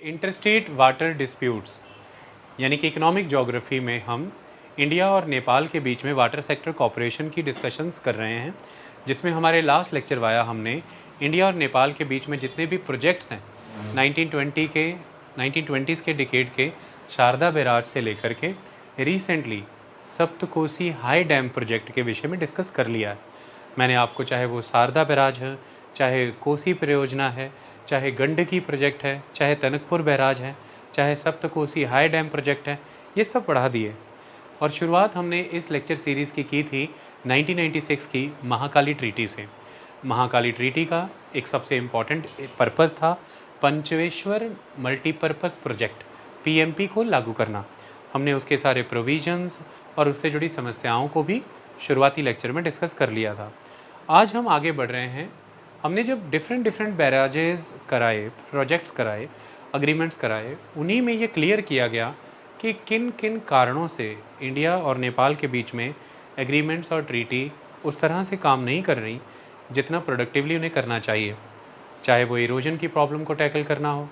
Interstate water disputes यानी कि economic geography में हम इंडिया और नेपाल के बीच में वाटर सेक्टर कॉपरेशन की डिस्कशंस कर रहे हैं, जिसमें हमारे लास्ट लेक्चर वाया हमने इंडिया और नेपाल के बीच में जितने भी प्रोजेक्ट्स हैं 1920s के डिकेड के शारदा बैराज से लेकर के recently Saptakosi high dam project के विषय में डिस्कस कर लिया है। मैंने आपको चाहे वो शारदा बैराज है, चाहे कोसी परियोजना है, चाहे गंडकी प्रोजेक्ट है, चाहे टनकपुर बैराज है, चाहे सप्तकोसी हाई डैम प्रोजेक्ट है, ये सब पढ़ा दिए। और शुरुआत हमने इस लेक्चर सीरीज़ की थी 1996 की महाकाली ट्रीटी से। महाकाली ट्रीटी का एक सबसे इम्पॉर्टेंट पर्पज़ था पंचवेश्वर मल्टीपर्पज़ प्रोजेक्ट पीएमपी को लागू करना। हमने उसके सारे प्रोविजंस और उससे जुड़ी समस्याओं को भी शुरुआती लेक्चर में डिस्कस कर लिया था। आज हम आगे बढ़ रहे हैं। हमने जब डिफरेंट बैराजेस कराए, प्रोजेक्ट्स कराए, अग्रीमेंट्स कराए, उन्हीं में ये क्लियर किया गया कि किन किन कारणों से इंडिया और नेपाल के बीच में एग्रीमेंट्स और ट्रीटी उस तरह से काम नहीं कर रही जितना प्रोडक्टिवली उन्हें करना चाहिए। चाहे वो इरोजन की प्रॉब्लम को टैकल करना हो,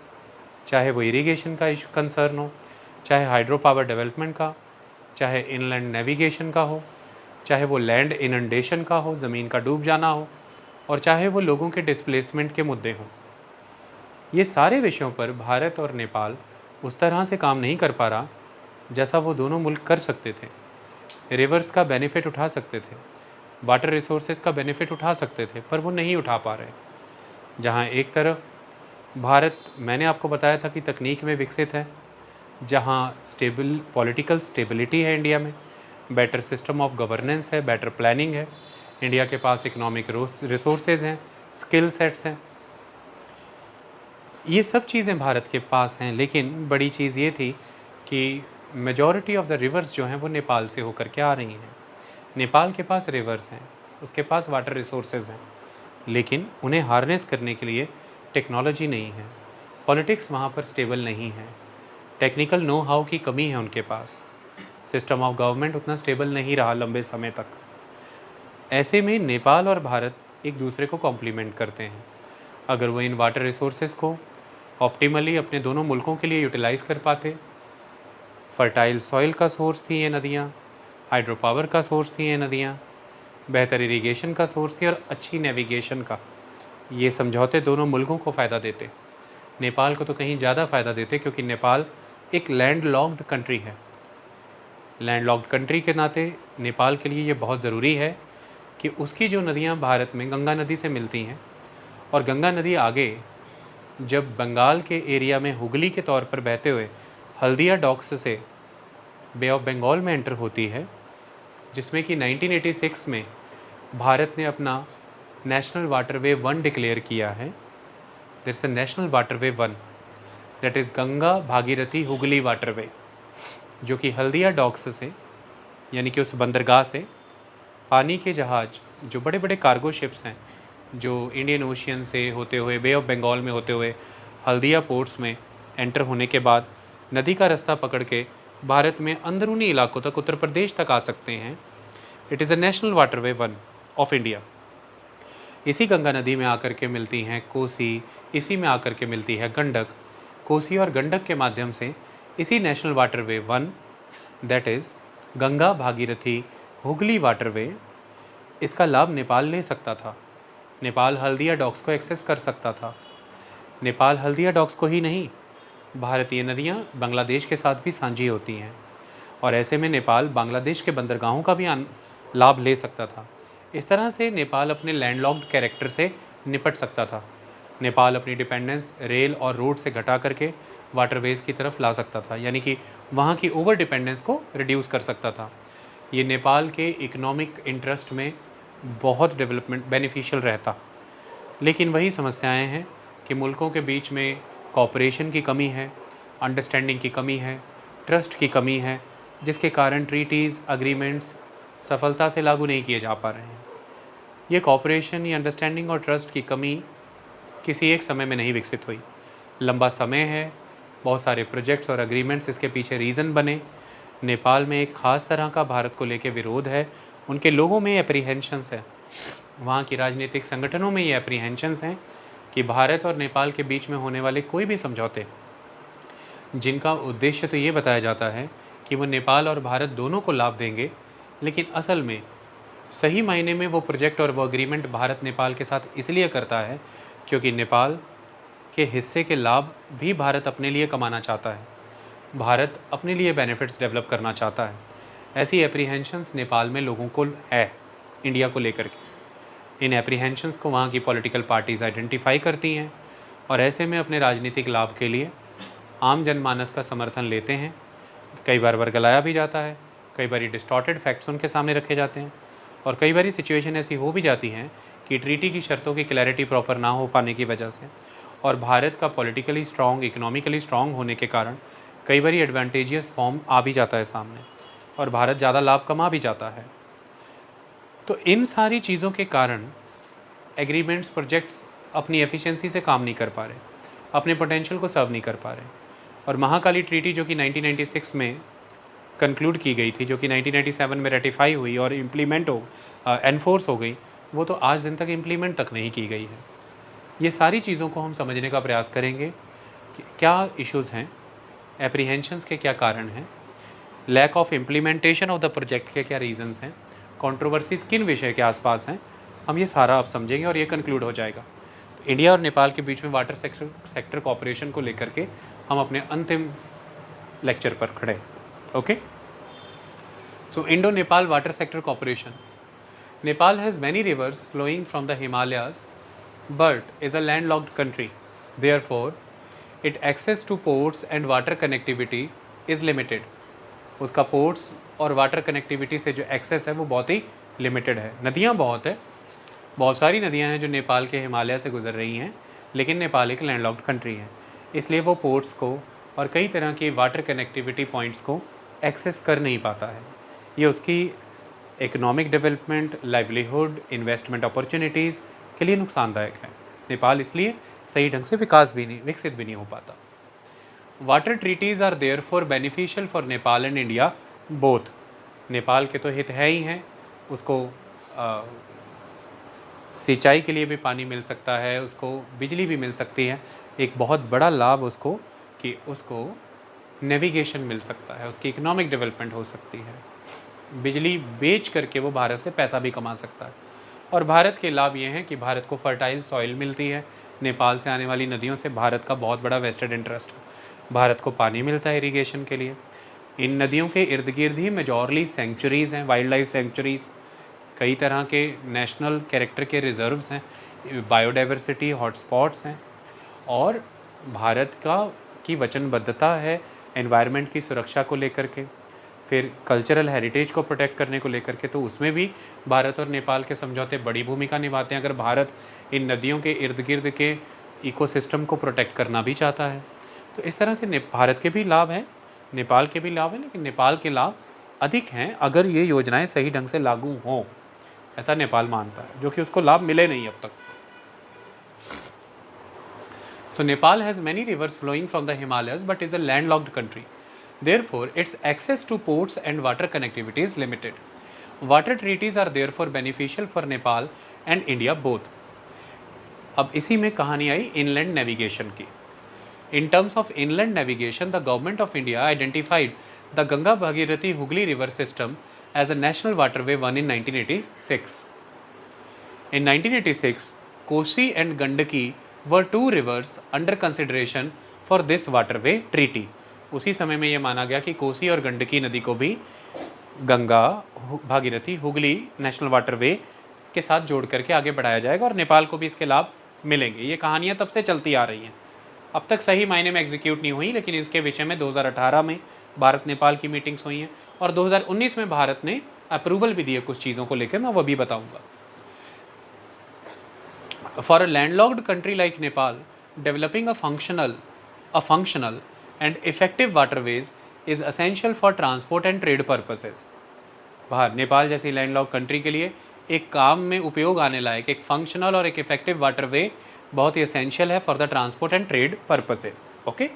चाहे वो इरिगेशन का इशू कंसर्न हो, चाहे हाइड्रो पावर डेवलपमेंट का, चाहे इनलैंड नेविगेशन का हो, चाहे वो लैंड इनंडेशन का हो, ज़मीन का डूब जाना हो, और चाहे वो लोगों के डिस्प्लेसमेंट के मुद्दे हों। ये सारे विषयों पर भारत और नेपाल उस तरह से काम नहीं कर पा रहा जैसा वो दोनों मुल्क कर सकते थे। रिवर्स का बेनिफिट उठा सकते थे, वाटर रिसोर्सेज का बेनिफिट उठा सकते थे, पर वो नहीं उठा पा रहे। जहाँ एक तरफ भारत, मैंने आपको बताया था कि तकनीक में विकसित है, जहाँ स्टेबल पॉलिटिकल स्टेबिलिटी है इंडिया में, बेटर सिस्टम ऑफ गवर्नेंस है, बेटर प्लानिंग है, इंडिया के पास इकोनॉमिक रिसोर्सेज हैं, स्किल सेट्स हैं, ये सब चीज़ें भारत के पास हैं। लेकिन बड़ी चीज़ ये थी कि मेजॉरिटी ऑफ द रिवर्स जो हैं वो नेपाल से होकर के आ रही हैं। नेपाल के पास रिवर्स हैं, उसके पास वाटर रिसोर्सेज हैं, लेकिन उन्हें हार्नेस करने के लिए टेक्नोलॉजी नहीं है, पॉलिटिक्स वहाँ पर स्टेबल नहीं है, टेक्निकल नो हाउ की कमी है उनके पास, सिस्टम ऑफ गवर्नमेंट उतना स्टेबल नहीं रहा लंबे समय तक। ऐसे में नेपाल और भारत एक दूसरे को कॉम्प्लीमेंट करते हैं। अगर वो इन वाटर रिसोर्सेज को ऑप्टिमली अपने दोनों मुल्कों के लिए यूटिलाइज़ कर पाते, फर्टाइल सॉइल का सोर्स थी ये नदियाँ, हाइड्रो पावर का सोर्स थी ये नदियाँ, बेहतर इरिगेशन का सोर्स थी और अच्छी नेविगेशन का, ये समझौते दोनों मुल्कों को फ़ायदा देते। नेपाल को तो कहीं ज़्यादा फ़ायदा देते, क्योंकि नेपाल एक लैंड लॉक्ड कंट्री है। लैंड लॉक्ड कंट्री के नाते नेपाल के लिए ये बहुत ज़रूरी है कि उसकी जो नदियाँ भारत में गंगा नदी से मिलती हैं, और गंगा नदी आगे जब बंगाल के एरिया में हुगली के तौर पर बहते हुए हल्दिया डॉक्स से बे ऑफ बंगाल में एंटर होती है, जिसमें कि 1986 में भारत ने अपना नेशनल वाटरवे 1 डिक्लेयर किया है। There is a national waterway 1 that is Ganga Bhagirathi Hooghly waterway, जो कि हल्दिया डॉक्स से, यानी कि उस बंदरगाह से पानी के जहाज़, जो बड़े बड़े कार्गो शिप्स हैं, जो इंडियन ओशियन से होते हुए बे ऑफ बंगाल में होते हुए हल्दिया पोर्ट्स में एंटर होने के बाद नदी का रास्ता पकड़ के भारत में अंदरूनी इलाकों तक, उत्तर प्रदेश तक आ सकते हैं। It is a national waterway 1 of India. इसी गंगा नदी में आकर के मिलती हैं कोसी, इसी में आकर के मिलती है गंडक। कोसी और गंडक के माध्यम से इसी national waterway 1 that is Ganga Bhagirathi Hooghly waterway, इसका लाभ नेपाल ले सकता था। नेपाल हल्दिया डॉक्स को एक्सेस कर सकता था। नेपाल हल्दिया डॉक्स को ही नहीं, भारतीय नदियाँ बांग्लादेश के साथ भी साझी होती हैं, और ऐसे में नेपाल बांग्लादेश के बंदरगाहों का भी लाभ ले सकता था। इस तरह से नेपाल अपने लैंडलॉक्ड कैरेक्टर से निपट सकता था। नेपाल अपनी डिपेंडेंस रेल और रोड से घटा करके वाटरवेज़ की तरफ ला सकता था, यानी कि वहाँ की ओवर डिपेंडेंस को रिड्यूस कर सकता था। ये नेपाल के इकोनॉमिक इंटरेस्ट में बहुत डेवलपमेंट बेनिफिशियल रहता। लेकिन वही समस्याएं हैं कि मुल्कों के बीच में कॉपरेशन की कमी है, अंडरस्टैंडिंग की कमी है, ट्रस्ट की कमी है, जिसके कारण ट्रीटीज़, अग्रीमेंट्स सफलता से लागू नहीं किए जा पा रहे हैं। ये कॉपरेशन, ये अंडरस्टैंडिंग और ट्रस्ट की कमी किसी एक समय में नहीं विकसित हुई, लंबा समय है, बहुत सारे प्रोजेक्ट्स और अग्रीमेंट्स इसके पीछे रीज़न बने। नेपाल में एक ख़ास तरह का भारत को लेकर विरोध है, उनके लोगों में एप्रीहेंशंस है, वहाँ की राजनीतिक संगठनों में ये एप्रीहेंशंस हैं कि भारत और नेपाल के बीच में होने वाले कोई भी समझौते जिनका उद्देश्य तो ये बताया जाता है कि वो नेपाल और भारत दोनों को लाभ देंगे, लेकिन असल में सही मायने में वो प्रोजेक्ट और वो एग्रीमेंट भारत नेपाल के साथ इसलिए करता है क्योंकि नेपाल के हिस्से के लाभ भी भारत अपने लिए कमाना चाहता है, भारत अपने लिए बेनिफिट्स डेवलप करना चाहता है। ऐसी एप्रीहेंशंस नेपाल में लोगों को है इंडिया को लेकर के। इन एप्रीहेंशंस को वहाँ की पॉलिटिकल पार्टीज़ आइडेंटिफाई करती हैं और ऐसे में अपने राजनीतिक लाभ के लिए आम जनमानस का समर्थन लेते हैं। कई बार वर्गलाया भी जाता है, कई बार डिस्टॉर्टेड फैक्ट्स उनके सामने रखे जाते हैं, और कई बार सिचुएशन ऐसी हो भी जाती हैं कि ट्रीटी की शर्तों की क्लैरिटी प्रॉपर ना हो पाने की वजह से और भारत का पॉलिटिकली स्ट्रॉन्ग, इकोनॉमिकली स्ट्रॉन्ग होने के कारण कई बार एडवांटेजियस फॉर्म आ भी जाता है सामने और भारत ज़्यादा लाभ कमा भी जाता है। तो इन सारी चीज़ों के कारण एग्रीमेंट्स, प्रोजेक्ट्स अपनी एफिशिएंसी से काम नहीं कर पा रहे, अपने पोटेंशियल को सर्व नहीं कर पा रहे। और महाकाली ट्रीटी जो कि 1996 में कंक्लूड की गई थी, जो कि 1997 में रेटिफाई हुई और इम्प्लीमेंट एनफोर्स हो गई, वो तो आज दिन तक इम्प्लीमेंट तक नहीं की गई है। ये सारी चीज़ों को हम समझने का प्रयास करेंगे कि क्या इश्यूज़ हैं, एप्रीहेंशंस के क्या कारण हैं, lack of implementation of the project के क्या रीजंस हैं, कंट्रोवर्सीज किन विषय के आसपास हैं, हम ये सारा आप समझेंगे और ये कंक्लूड हो जाएगा। तो इंडिया और नेपाल के बीच में वाटर सेक्टर कॉपरेशन को लेकर के हम अपने अंतिम लेक्चर पर खड़े। Okay, so Indo Nepal water sector cooperation. Nepal has many rivers flowing from the Himalayas but is a landlocked country. Therefore, its access to ports and water connectivity is limited. उसका ports और water connectivity से जो access है वो बहुत ही limited है। नदियाँ बहुत है, बहुत सारी नदियाँ हैं जो नेपाल के हिमालय से गुजर रही हैं, लेकिन नेपाल एक लैंडलॉक्ड कंट्री है, इसलिए वो पोर्ट्स को और कई तरह के वाटर कनेक्टिविटी पॉइंट्स को एक्सेस कर नहीं पाता है। ये उसकी economic development, livelihood, investment opportunities के लिए नुकसानदायक है। नेपाल इसलिए सही ढंग से विकसित भी नहीं हो पाता। Water treaties are there for beneficial for Nepal and India both. Nepal के तो हित है ही हैं, उसको सिंचाई के लिए भी पानी मिल सकता है, उसको बिजली भी मिल सकती है। एक बहुत बड़ा लाभ उसको कि उसको नेविगेशन मिल सकता है, उसकी इकोनॉमिक डेवलपमेंट हो सकती है, बिजली बेच करके वो भारत से पैसा भी कमा सकता है। और भारत के लाभ ये हैं कि भारत को फर्टाइल सॉइल मिलती है, नेपाल से आने वाली नदियों से भारत का बहुत बड़ा वेस्टेड इंटरेस्ट है, भारत को पानी मिलता है इरिगेशन के लिए। इन नदियों के इर्द गिर्द ही मेजॉरली सेंचुरीज़ हैं, वाइल्ड लाइफ सेंचुरीज़, कई तरह के नेशनल कैरेक्टर के रिजर्व्स हैं, बायोडाइवर्सिटी हॉटस्पॉट्स हैं, और भारत की वचनबद्धता है एनवायरनमेंट की सुरक्षा को लेकर के, फिर कल्चरल हेरिटेज को प्रोटेक्ट करने को लेकर के, तो उसमें भी भारत और नेपाल के समझौते बड़ी भूमिका निभाते हैं। अगर भारत इन नदियों के इर्द गिर्द के इकोसिस्टम को प्रोटेक्ट करना भी चाहता है, तो इस तरह से भारत के भी लाभ हैं, नेपाल के भी लाभ हैं, लेकिन नेपाल के लाभ अधिक हैं अगर ये योजनाएं सही ढंग से लागू हों, ऐसा नेपाल मानता है, जो कि उसको लाभ मिले नहीं अब तक। So Nepal has many rivers flowing from the Himalayas but is a landlocked country. Therefore, its access to ports and water connectivity is limited. Water treaties are therefore beneficial for Nepal and India both. अब इसी में कहानी आई inland navigation की. In terms of inland navigation, the government of India identified the Ganga Bhagirathi Hooghly river system as a national waterway one in 1986. In 1986, Kosi and Gandaki were two rivers under consideration for this waterway treaty. उसी समय में ये माना गया कि कोसी और गंडकी नदी को भी गंगा, भागीरथी, हुगली नेशनल वाटरवे के साथ जोड़ करके आगे बढ़ाया जाएगा और नेपाल को भी इसके लाभ मिलेंगे। ये कहानियाँ तब से चलती आ रही हैं, अब तक सही मायने में एग्जीक्यूट नहीं हुई, लेकिन इसके विषय में 2018 में भारत नेपाल की मीटिंग्स हुई हैं और 2019 में भारत ने अप्रूवल भी दिए कुछ चीज़ों को लेकर, मैं वो भी बताऊँगा। For a landlocked country like Nepal, developing a functional and effective waterways is essential for transport and trade purposes. Nepal जैसी लैंडलॉक्ड कंट्री के लिए एक काम में उपयोग आने लायक एक फंक्शनल और एक इफेक्टिव वाटरवे बहुत ही एसेंशियल है for the transport and trade purposes. Okay,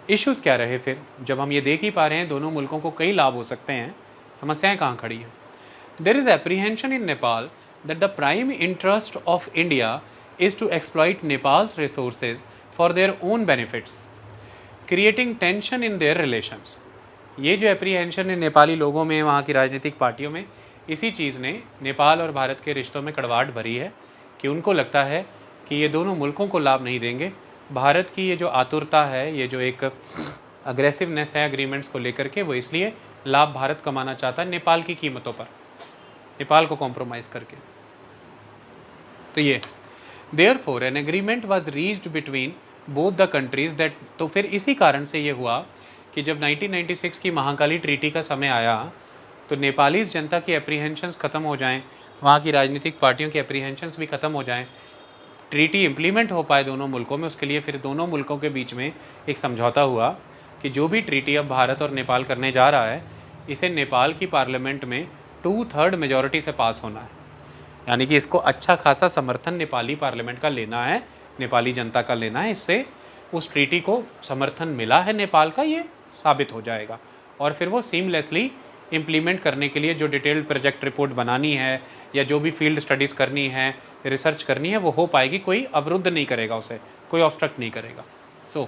issues क्या रहे फिर? जब हम ये देख ही पा रहे हैं दोनों मुल्कों को कई लाभ हो सकते हैं, समस्याएं कहाँ खड़ी हैं? There is apprehension in Nepal that the prime interest of India is to exploit Nepal's resources for their own benefits. Creating tension in their relations. ये जो एप्रीहेंशन है नेपाली लोगों में, वहाँ की राजनीतिक पार्टियों में, इसी चीज़ ने नेपाल और भारत के रिश्तों में कड़वाहट भरी है कि उनको लगता है कि ये दोनों मुल्कों को लाभ नहीं देंगे। भारत की ये जो आतुरता है, ये जो एक अग्रेसिवनेस है एग्रीमेंट्स को लेकर के, वो इसलिए लाभ भारत कमाना चाहता है नेपाल की कीमतों पर, नेपाल को कॉम्प्रोमाइज़ करके। तो ये therefore an agreement was reached between both the countries that, तो फिर इसी कारण से ये हुआ कि जब 1996 की महाकाली ट्रीटी का समय आया तो नेपाली जनता की एप्रीहेंशंस ख़त्म हो जाएं, वहाँ की राजनीतिक पार्टियों की एप्रीहेंशंस भी ख़त्म हो जाएं, ट्रीटी इम्प्लीमेंट हो पाए दोनों मुल्कों में। उसके लिए फिर दोनों मुल्कों के बीच में एक समझौता हुआ कि जो भी ट्रीटी अब भारत और नेपाल करने जा रहा है, इसे नेपाल की पार्लियामेंट में 2/3 मेजॉरिटी से पास होना है। यानी कि इसको अच्छा खासा समर्थन नेपाली पार्लियामेंट का लेना है, नेपाली जनता का लेना है। इससे उस ट्रीटी को समर्थन मिला है नेपाल का, ये साबित हो जाएगा। और फिर वो सीमलेसली इम्प्लीमेंट करने के लिए जो डिटेल्ड प्रोजेक्ट रिपोर्ट बनानी है या जो भी फील्ड स्टडीज़ करनी है, रिसर्च करनी है, वो हो पाएगी। कोई अवरुद्ध नहीं करेगा उसे, कोई ऑब्स्ट्रक्ट नहीं करेगा। So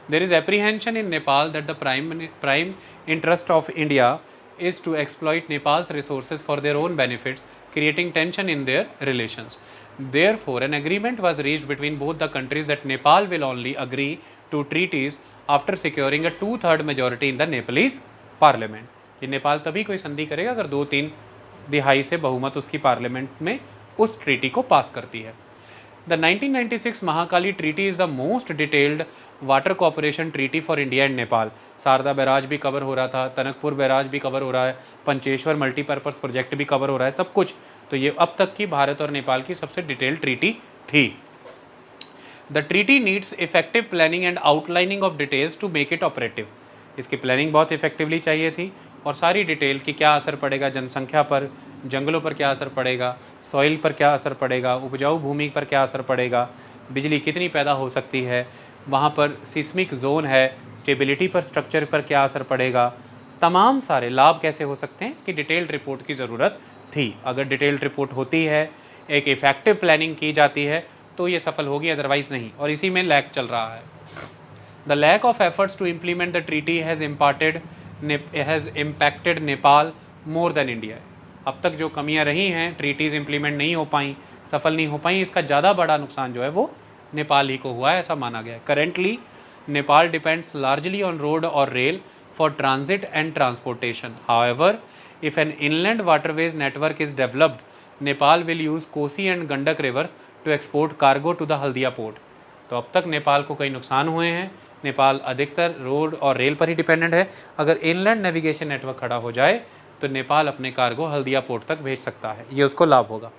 there is apprehension in Nepal that the prime interest of India is to exploit Nepal's resources for their own benefits, creating tension in their relations. Therefore, an agreement was reached between both the countries that Nepal will only agree to treaties after securing a 2/3 majority in the Nepalese parliament. ये नेपाल तभी कोई संधि करेगा अगर 2/3 से बहुमत उसकी parliament में उस ट्रीटी को पास करती है। The 1996 Mahakali Treaty is the most detailed water cooperation treaty for India and Nepal. Sharda barrage भी कवर हो रहा था, टनकपुर बैराज भी कवर हो रहा है, पंचेश्वर मल्टीपर्पज़ प्रोजेक्ट भी कवर हो रहा है, सब कुछ। तो ये अब तक की भारत और नेपाल की सबसे डिटेल्ड ट्रीटी थी। The treaty needs effective planning and outlining of details to make it operative. इसकी प्लानिंग बहुत इफेक्टिवली चाहिए थी और सारी डिटेल कि क्या असर पड़ेगा जनसंख्या पर, जंगलों पर क्या असर पड़ेगा, सॉइल पर क्या असर पड़ेगा, उपजाऊ भूमि पर क्या असर पड़ेगा, बिजली कितनी पैदा हो सकती है, वहाँ पर सिस्मिक जोन है, स्टेबिलिटी पर, स्ट्रक्चर पर क्या असर पड़ेगा, तमाम सारे लाभ कैसे हो सकते हैं, इसकी डिटेल्ड रिपोर्ट की ज़रूरत थी। अगर डिटेल्ड रिपोर्ट होती है, एक इफेक्टिव प्लानिंग की जाती है, तो ये सफल होगी, अदरवाइज़ नहीं। और इसी में लैक चल रहा है। The lack of efforts to implement the treaty has impacted Nepal more than India. अब तक जो कमियाँ रही हैं, ट्रीटीज़ इम्प्लीमेंट नहीं हो पाई, सफल नहीं हो पाई, इसका ज़्यादा बड़ा नुकसान जो है वो नेपाल ही को हुआ है, ऐसा माना गया है। Currently Nepal depends largely on road और rail for transit and transportation. However, if an inland waterways network is developed, Nepal will use Kosi and Gandak rivers to export cargo to the Haldia port. तो अब तक नेपाल को कई नुकसान हुए हैं। नेपाल अधिकतर रोड और रेल पर ही डिपेंडेंट है। अगर इनलैंड नेविगेशन नेटवर्क खड़ा हो जाए तो नेपाल अपने कार्गो हल्दिया पोर्ट तक भेज सकता है, ये उसको लाभ होगा।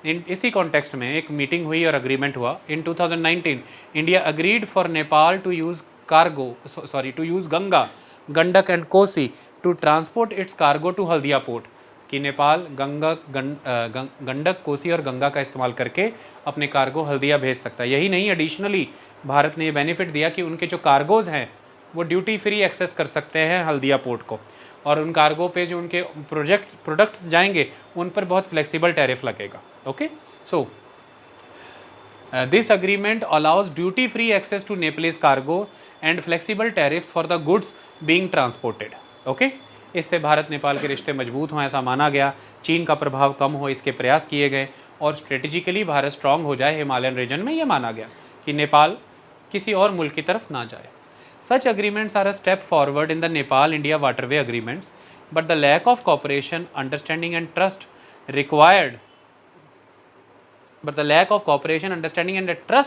इसी कॉन्टेक्स्ट में एक मीटिंग हुई और अग्रीमेंट हुआ। In 2019 India agreed for Nepal to use Ganga, Gandak and Kosi to transport its cargo to Haldia port. कि नेपाल गंडक, कोसी और गंगा का इस्तेमाल करके अपने कार्गो हल्दिया भेज सकता है। यही नहीं, एडिशनली भारत ने ये बेनिफिट दिया कि उनके जो कार्गोज़ हैं वो ड्यूटी फ्री एक्सेस कर सकते हैं हल्दिया पोर्ट को, और उन कार्गो पे जो उनके प्रोडक्ट्स जाएंगे उन पर बहुत फ्लेक्सिबल टैरिफ लगेगा। Okay, so this agreement allows duty free access to Nepalese cargo and flexible tariffs for the goods being transported. Okay, इससे भारत नेपाल के रिश्ते मजबूत हों, ऐसा माना गया। चीन का प्रभाव कम हो, इसके प्रयास किए गए, और स्ट्रेटेजिकली भारत स्ट्रांग हो जाए हिमालयन रीजन में, यह माना गया कि नेपाल किसी और मुल्क की तरफ ना जाए। Such agreements are a step forward in the Nepal-India waterway agreements, but the lack of cooperation, understanding and trust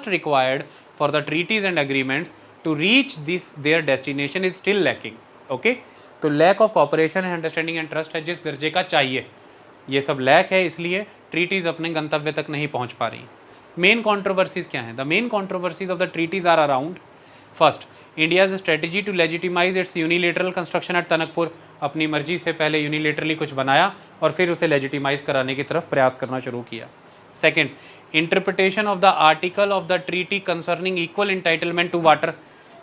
required for the treaties and agreements to reach their destination is still lacking. Okay? तो lack of cooperation and understanding and trust है जिस दर्जे का चाहिए, ये सब lack है, इसलिए ट्रीटीज़ अपने गंतव्य तक नहीं पहुंच पा रही। मेन कॉन्ट्रोवर्सीज़ क्या हैं? The main controversies of the treaties are around first, India's strategy to legitimise its unilateral construction at Tanakpur. अपनी मर्जी से पहले यूनिलेटरली कुछ बनाया और फिर उसे लेजिटिमाइज कराने की तरफ प्रयास करना शुरू किया। Second, interpretation of the article of the treaty concerning equal entitlement to water.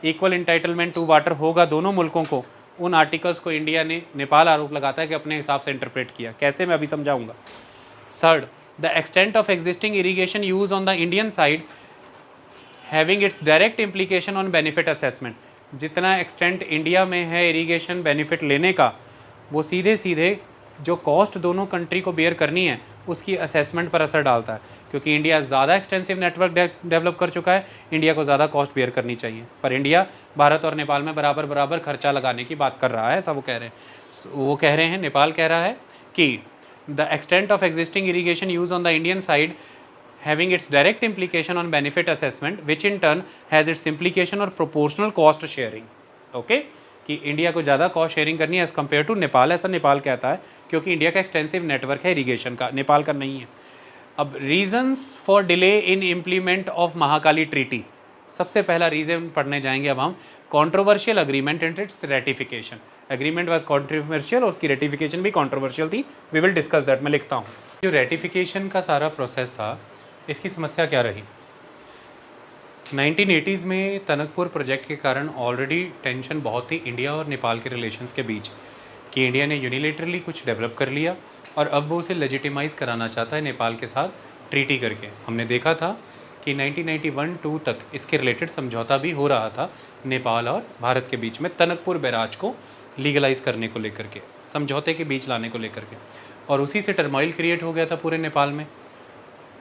Equal entitlement to water होगा दोनों मुल्कों को। उन आर्टिकल्स को इंडिया ने, नेपाल आरोप लगाता है कि अपने हिसाब से इंटरप्रेट किया। कैसे, मैं अभी समझाऊंगा। Third, the extent of existing irrigation use on the Indian side having its direct implication on benefit assessment. जितना एक्सटेंट इंडिया में है इरिगेशन बेनिफिट लेने का, वो सीधे सीधे जो कॉस्ट दोनों कंट्री को बेयर करनी है उसकी असेसमेंट पर असर डालता है, क्योंकि इंडिया ज़्यादा एक्सटेंसिव नेटवर्क डेवलप कर चुका है, इंडिया को ज़्यादा कॉस्ट बेयर करनी चाहिए, पर इंडिया भारत और नेपाल में बराबर बराबर खर्चा लगाने की बात कर रहा है, ऐसा वो कह रहे हैं। वो कह रहे हैं, नेपाल कह रहा है कि the extent of existing irrigation use on the Indian side having its direct implication on benefit assessment, which in turn has its implication or proportional cost sharing. Okay? कि इंडिया को ज़्यादा कॉस्ट शेयरिंग करनी है as compare to Nepal, ऐसा नेपाल कहता है, क्योंकि India का एक्सटेंसिव नेटवर्क है इरीगेशन का, नेपाल का नहीं है। अब reasons for delay in implement of Mahakali treaty, सबसे पहला रीजन पढ़ने जाएंगे अब हम, controversial agreement and it's ratification. Agreement was controversial और उसकी रेटिफिकेशन भी कॉन्ट्रोवर्शियल थी, वी विल डिस्कस दैट। मैं लिखता हूँ, जो रेटिफिकेशन का सारा प्रोसेस था, इसकी समस्या क्या रही। 1980s में टनकपुर प्रोजेक्ट के कारण ऑलरेडी टेंशन बहुत थी इंडिया और नेपाल के रिलेशंस के बीच, कि इंडिया ने यूनिलेटरली कुछ डेवलप कर लिया और अब वो उसे लेजिटिमाइज़ कराना चाहता है नेपाल के साथ ट्रीटी करके। हमने देखा था कि 1991-2 तक इसके रिलेटेड समझौता भी हो रहा था नेपाल और भारत के बीच में, टनकपुर बैराज को लीगलाइज करने को लेकर के, समझौते के बीच लाने को लेकर के, और उसी से टर्मोइल क्रिएट हो गया था पूरे नेपाल में।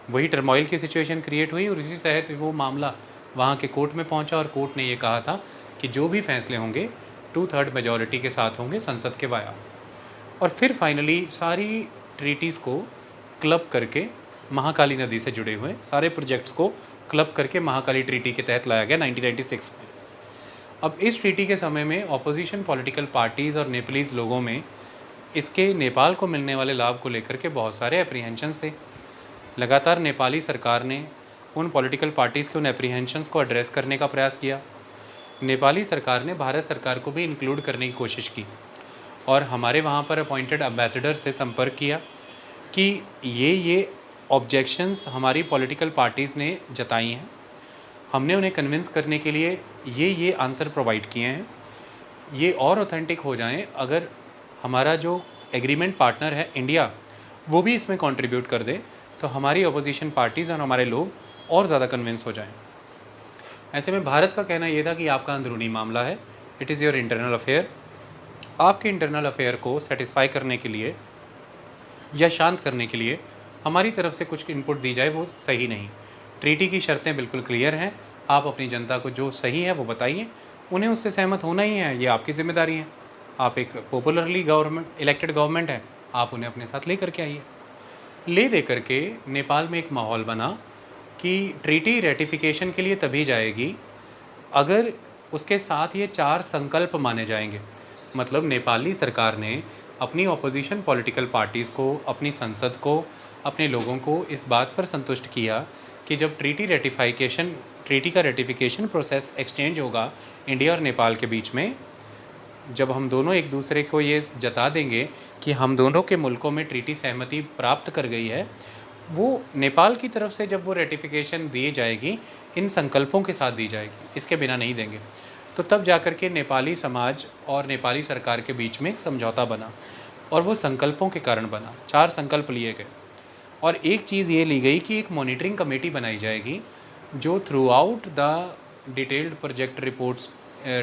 वही टर्मोइल की सिचुएशन क्रिएट हुई और इसी तहत वो मामला वहाँ के कोर्ट में पहुँचा और कोर्ट ने ये कहा था कि जो भी फैसले होंगे 2/3 मेजॉरिटी के साथ होंगे संसद के वाया। और फिर फाइनली सारी ट्रीटीज़ को क्लब करके महाकाली नदी से जुड़े हुए सारे प्रोजेक्ट्स को क्लब करके महाकाली ट्रीटी के तहत लाया गया 1996 में। अब इस ट्रीटी के समय में ऑपोजिशन पॉलिटिकल पार्टीज़ और नेपालीज़ लोगों में इसके नेपाल को मिलने वाले लाभ को लेकर के बहुत सारे एप्रीहेंशंस थे। लगातार नेपाली सरकार ने उन पॉलिटिकल पार्टीज़ के उन एप्रीहेंशंस को एड्रेस करने का प्रयास किया। नेपाली सरकार ने भारत सरकार को भी इंक्लूड करने की कोशिश की और हमारे वहाँ पर अपॉइंटेड एम्बेसडर से संपर्क किया कि ये ऑब्जेक्शंस हमारी पॉलिटिकल पार्टीज़ ने जताई हैं, हमने उन्हें कन्विंस करने के लिए ये आंसर प्रोवाइड किए हैं, ये और ऑथेंटिक हो जाएं अगर हमारा जो एग्रीमेंट पार्टनर है इंडिया वो भी इसमें कंट्रीब्यूट कर दे, तो हमारी अपोजिशन पार्टीज़ और हमारे लोग और ज़्यादा कन्विंस हो जाएं। ऐसे में भारत का कहना ये था कि आपका अंदरूनी मामला है, it is your internal affair, आपके इंटरनल अफेयर को सेटिस्फाई करने के लिए या शांत करने के लिए हमारी तरफ से कुछ इनपुट दी जाए वो सही नहीं। ट्रीटी की शर्तें बिल्कुल क्लियर हैं, आप अपनी जनता को जो सही है वो बताइए, उन्हें उससे सहमत होना ही है, ये आपकी जिम्मेदारी है। आप एक पॉपुलरली इलेक्टेड गवर्नमेंट है, आप उन्हें अपने साथ ले करके आइए। ले दे करके नेपाल में एक माहौल बना कि ट्रीटी रेटिफिकेशन के लिए तभी जाएगी अगर उसके साथ ये 4 संकल्प माने जाएंगे। मतलब नेपाली सरकार ने अपनी ऑपोजिशन पॉलिटिकल पार्टीज़ को, अपनी संसद को, अपने लोगों को इस बात पर संतुष्ट किया कि जब ट्रीटी का रेटिफिकेशन प्रोसेस एक्सचेंज होगा इंडिया और नेपाल के बीच में, जब हम दोनों एक दूसरे को ये जता देंगे कि हम दोनों के मुल्कों में ट्रीटी सहमति प्राप्त कर गई है, वो नेपाल की तरफ से जब वो रेटिफिकेशन दी जाएगी इन संकल्पों के साथ दी जाएगी, इसके बिना नहीं देंगे। तो तब जाकर के नेपाली समाज और नेपाली सरकार के बीच में एक समझौता बना और वो संकल्पों के कारण बना। 4 संकल्प लिए गए और एक चीज़ ये ली गई कि एक मॉनिटरिंग कमेटी बनाई जाएगी जो throughout the detailed project reports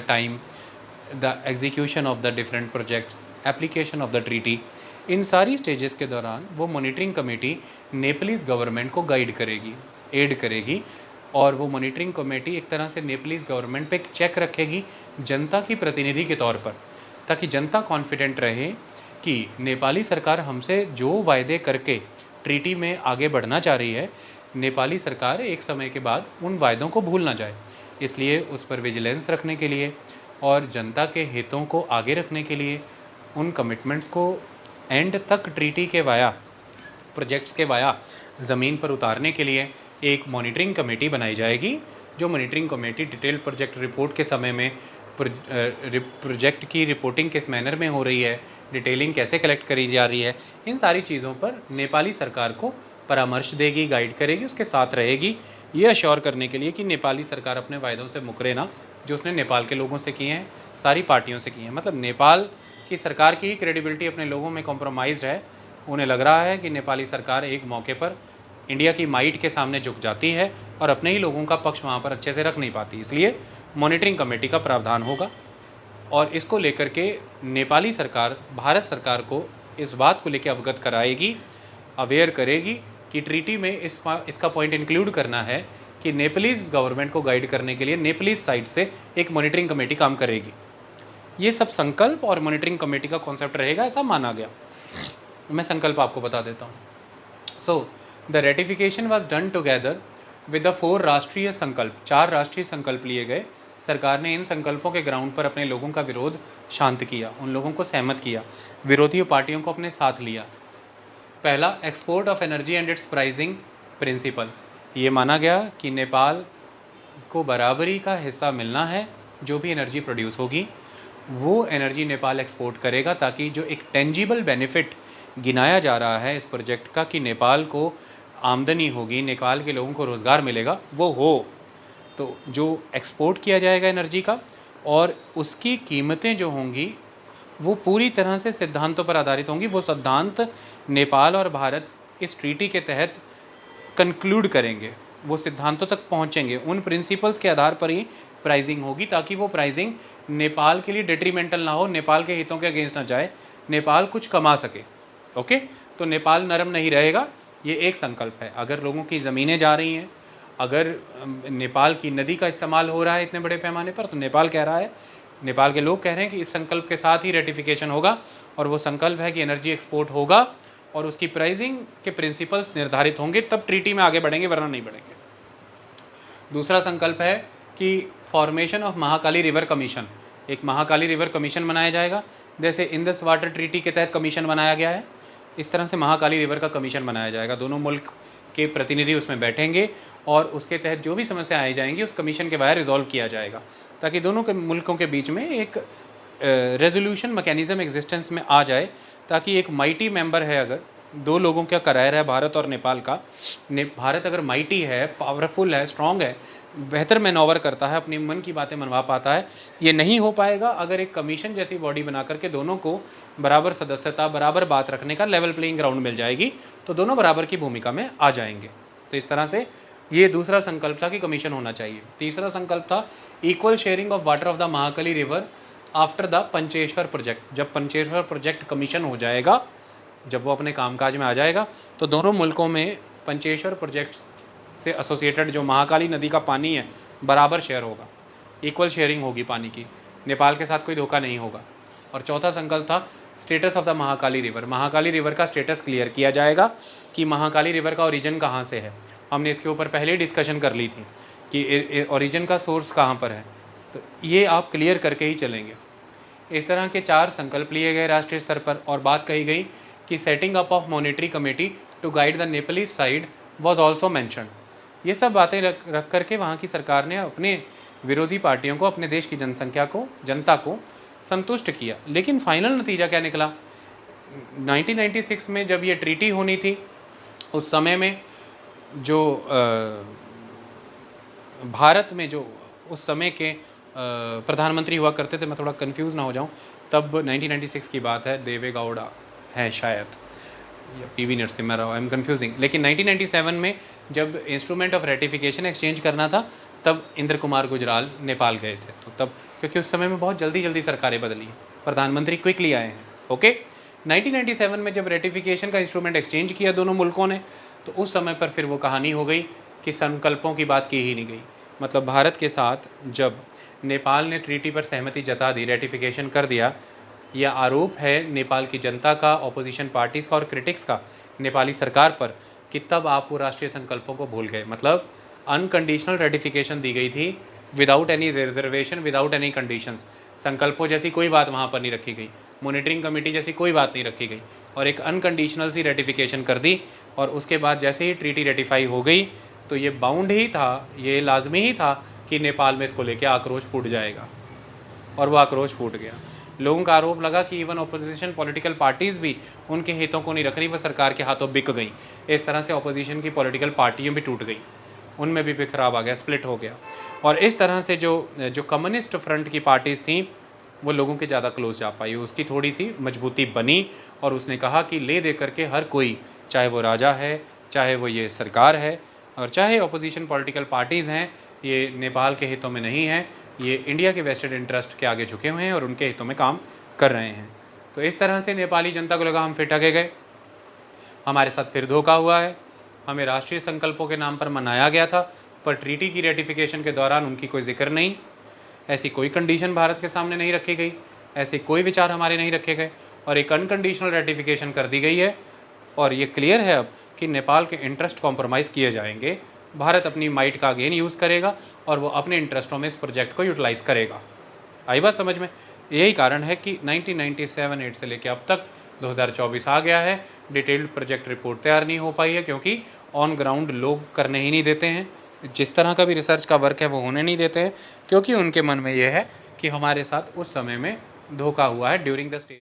time, the execution of the different projects, application of the treaty, इन सारी स्टेजेस के दौरान वो मॉनिटरिंग कमेटी नेपालीज़ गवर्नमेंट को गाइड करेगी, एड करेगी, और वो मॉनिटरिंग कमेटी एक तरह से नेपालीज़ गवर्नमेंट पे एक चेक रखेगी जनता की प्रतिनिधि के तौर पर, ताकि जनता कॉन्फिडेंट रहे कि नेपाली सरकार हमसे जो वायदे करके ट्रीटी में आगे बढ़ना चाह रही है, नेपाली सरकार एक समय के बाद उन वायदों को भूल ना जाए। इसलिए उस पर विजिलेंस रखने के लिए और जनता के हितों को आगे रखने के लिए उन कमिटमेंट्स को एंड तक ट्रीटी के वाया, प्रोजेक्ट्स के वाया ज़मीन पर उतारने के लिए एक मॉनिटरिंग कमेटी बनाई जाएगी। जो monitoring committee detailed project report के समय में प्रोजेक्ट की रिपोर्टिंग किस मैनर में हो रही है, डिटेलिंग कैसे कलेक्ट करी जा रही है, इन सारी चीज़ों पर नेपाली सरकार को परामर्श देगी, गाइड करेगी, उसके साथ रहेगी, ये अश्योर करने के लिए कि नेपाली सरकार अपने वायदों से मुकरे ना, जो उसने नेपाल के लोगों से किए हैं, सारी पार्टियों से किए हैं। मतलब नेपाल की सरकार की ही क्रेडिबिलिटी अपने लोगों में कॉम्प्रोमाइज़्ड है। उन्हें लग रहा है कि नेपाली सरकार एक मौके पर इंडिया की माइट के सामने झुक जाती है और अपने ही लोगों का पक्ष वहाँ पर अच्छे से रख नहीं पाती। इसलिए मॉनिटरिंग कमेटी का प्रावधान होगा और इसको लेकर के नेपाली सरकार भारत सरकार को इस बात को लेकर अवगत कराएगी, अवेयर करेगी कि ट्रीटी में इसका पॉइंट इंक्लूड करना है कि नेपालीज गवर्नमेंट को गाइड करने के लिए नेपालीज साइड से एक मॉनिटरिंग कमेटी काम करेगी। ये सब संकल्प और मॉनिटरिंग कमेटी का कॉन्सेप्ट रहेगा, ऐसा माना गया। मैं संकल्प आपको बता देता हूँ। So the ratification was done together with the 4 राष्ट्रीय संकल्प। 4 राष्ट्रीय संकल्प लिए गए। सरकार ने इन संकल्पों के ग्राउंड पर अपने लोगों का विरोध शांत किया, उन लोगों को सहमत किया, विरोधी पार्टियों को अपने साथ लिया। पहला, export of energy and its pricing principle. ये माना गया कि नेपाल को बराबरी का हिस्सा मिलना है, जो भी एनर्जी प्रोड्यूस होगी वो एनर्जी नेपाल एक्सपोर्ट करेगा, ताकि जो एक टेंजिबल बेनिफिट गिनाया जा रहा है इस प्रोजेक्ट का कि नेपाल को आमदनी होगी, नेपाल के लोगों को रोज़गार मिलेगा, वो हो। तो जो एक्सपोर्ट किया जाएगा एनर्जी का और उसकी कीमतें जो होंगी वो पूरी तरह से सिद्धांतों पर आधारित होंगी। वो सिद्धांत नेपाल और भारत इस ट्रीटी के तहत कंक्लूड करेंगे, वो सिद्धांतों तक पहुंचेंगे। उन प्रिंसिपल्स के आधार पर ही प्राइसिंग होगी, ताकि वो प्राइसिंग नेपाल के लिए डेट्रीमेंटल ना हो, नेपाल के हितों के अगेंस्ट ना जाए, नेपाल कुछ कमा सके। ओके, तो नेपाल नरम नहीं रहेगा, ये एक संकल्प है। अगर लोगों की ज़मीनें जा रही हैं, अगर नेपाल की नदी का इस्तेमाल हो रहा है इतने बड़े पैमाने पर, तो नेपाल कह रहा है, नेपाल के लोग कह रहे हैं कि इस संकल्प के साथ ही रेटिफिकेशन होगा। और वो संकल्प है कि एनर्जी एक्सपोर्ट होगा और उसकी प्राइसिंग के प्रिंसिपल्स निर्धारित होंगे, तब ट्रीटी में आगे बढ़ेंगे, वरना नहीं बढ़ेंगे। दूसरा संकल्प है कि formation of Mahakali river commission. एक महाकाली रिवर कमीशन बनाया जाएगा, जैसे इंदस वाटर ट्रीटी के तहत कमीशन बनाया गया है, इस तरह से महाकाली रिवर का कमीशन बनाया जाएगा। दोनों मुल्क के प्रतिनिधि उसमें बैठेंगे और उसके तहत जो भी समस्याएं आई जाएंगी उस कमीशन के बाहर रिजॉल्व किया जाएगा, ताकि दोनों के मुल्कों के बीच में एक रेजोल्यूशन मैकेनिज्म एग्जिस्टेंस में आ जाए, ताकि एक माइटी मेंबर है, अगर 2 लोगों का करार है भारत और नेपाल का, भारत अगर माइटी है, पावरफुल है, स्ट्रॉन्ग है, बेहतर मैनोवर करता है, अपनी मन की बातें मनवा पाता है, ये नहीं हो पाएगा अगर एक कमीशन जैसी बॉडी बना करके दोनों को बराबर सदस्यता, बराबर बात रखने का लेवल प्लेइंग ग्राउंड मिल जाएगी, तो दोनों बराबर की भूमिका में आ जाएंगे। तो इस तरह से ये दूसरा संकल्प था कि कमीशन होना चाहिए। तीसरा संकल्प था equal sharing of water of the Mahakali river after the Pancheshwar project. जब पंचेश्वर प्रोजेक्ट कमीशन हो जाएगा, जब वो अपने कामकाज में आ जाएगा, तो दोनों मुल्कों में पंचेश्वर प्रोजेक्ट से एसोसिएटेड जो महाकाली नदी का पानी है बराबर शेयर होगा, इक्वल शेयरिंग होगी पानी की, नेपाल के साथ कोई धोखा नहीं होगा। और चौथा संकल्प था status of the Mahakali river. Mahakali river का स्टेटस क्लियर किया जाएगा कि महाकाली रिवर का ओरिजिन कहाँ से है। हमने इसके ऊपर पहले ही डिस्कशन कर ली थी कि ओरिजिन का सोर्स कहाँ पर है, तो ये आप क्लियर करके ही चलेंगे। इस तरह के 4 संकल्प लिए गए राष्ट्रीय स्तर पर, और बात कही गई कि setting up of monetary committee to guide the Nepali side was also mentioned. ये सब बातें रख करके वहाँ की सरकार ने अपने विरोधी पार्टियों को, अपने देश की जनसंख्या को, जनता को संतुष्ट किया। लेकिन फाइनल नतीजा क्या निकला? 1996 में जब ये ट्रीटी होनी थी, उस समय में जो भारत में जो उस समय के प्रधानमंत्री हुआ करते थे, मैं थोड़ा कंफ्यूज ना हो जाऊं, तब 1996 की बात है, देवे गौड़ा है शायद, या PV Narasimha Rao, I am confusing. लेकिन 1997 में जब इंस्ट्रूमेंट ऑफ रेटिफिकेशन एक्सचेंज करना था, तब इंद्र कुमार गुजराल नेपाल गए थे। तो तब, क्योंकि उस समय में बहुत जल्दी जल्दी सरकारें बदली, प्रधानमंत्री क्विकली आए हैं। ओके, 1997 में जब रेटिफिकेशन का इंस्ट्रूमेंट एक्सचेंज किया दोनों मुल्कों ने, तो उस समय पर फिर वो कहानी हो गई कि संकल्पों की बात की ही नहीं गई। मतलब भारत के साथ जब नेपाल ने ट्रीटी पर सहमति जता दी, रेटिफिकेशन कर दिया, यह आरोप है नेपाल की जनता का, ऑपोजिशन पार्टीज़ का और क्रिटिक्स का नेपाली सरकार पर कि तब आप वो राष्ट्रीय संकल्पों को भूल गए। मतलब अनकंडीशनल रेटिफिकेशन दी गई थी, without any reservation, without any conditions. संकल्पों जैसी कोई बात वहाँ पर नहीं रखी गई, मॉनिटरिंग कमेटी जैसी कोई बात नहीं रखी गई, और एक अनकंडीशनल सी रेटिफिकेशन कर दी। और उसके बाद जैसे ही ट्रीटी रेटिफाई हो गई, तो ये बाउंड ही था, ये लाजमी ही था कि नेपाल में इसको लेके आक्रोश फूट जाएगा, और वो आक्रोश फूट गया। लोगों का आरोप लगा कि इवन ऑपोजिशन पॉलिटिकल पार्टीज़ भी उनके हितों को नहीं रख रही, वह सरकार के हाथों बिक गई। इस तरह से ऑपोजिशन की पॉलिटिकल पार्टियाँ भी टूट गई, उनमें भी बिखराव आ गया, स्प्लिट हो गया। और इस तरह से जो कम्युनिस्ट फ्रंट की पार्टीज़ थीं, वो लोगों के ज़्यादा क्लोज जा पाई, उसकी थोड़ी सी मजबूती बनी। और उसने कहा कि ले दे करके हर कोई, चाहे वो राजा है, चाहे वो ये सरकार है और चाहे अपोजिशन पॉलिटिकल पार्टीज़ हैं, ये नेपाल के हितों में नहीं है, ये इंडिया के वेस्टेड इंटरेस्ट के आगे झुके हुए हैं और उनके हितों में काम कर रहे हैं। तो इस तरह से नेपाली जनता को लगा हम फिर ठगे गए, हमारे साथ फिर धोखा हुआ है। हमें राष्ट्रीय संकल्पों के नाम पर मनाया गया था, पर ट्रीटी की रेटिफिकेशन के दौरान उनकी कोई जिक्र नहीं, ऐसी कोई कंडीशन भारत के सामने नहीं रखी गई, ऐसे कोई विचार हमारे नहीं रखे गए और एक अनकंडीशनल रेटिफिकेशन कर दी गई है। और ये क्लियर है अब कि नेपाल के इंटरेस्ट कॉम्प्रोमाइज़ किए जाएंगे, भारत अपनी माइट का अगेन यूज़ करेगा और वो अपने इंटरेस्टों में इस प्रोजेक्ट को यूटिलाइज़ करेगा। आई बात समझ में? यही कारण है कि 1997-8 से लेकर अब तक 2024 आ गया है, डिटेल्ड प्रोजेक्ट रिपोर्ट तैयार नहीं हो पाई है, क्योंकि ऑन ग्राउंड लोग करने ही नहीं देते हैं, जिस तरह का भी रिसर्च का वर्क है वो होने नहीं देते हैं, क्योंकि उनके मन में ये है कि हमारे साथ उस समय में धोखा हुआ है ड्यूरिंग द स्टेज।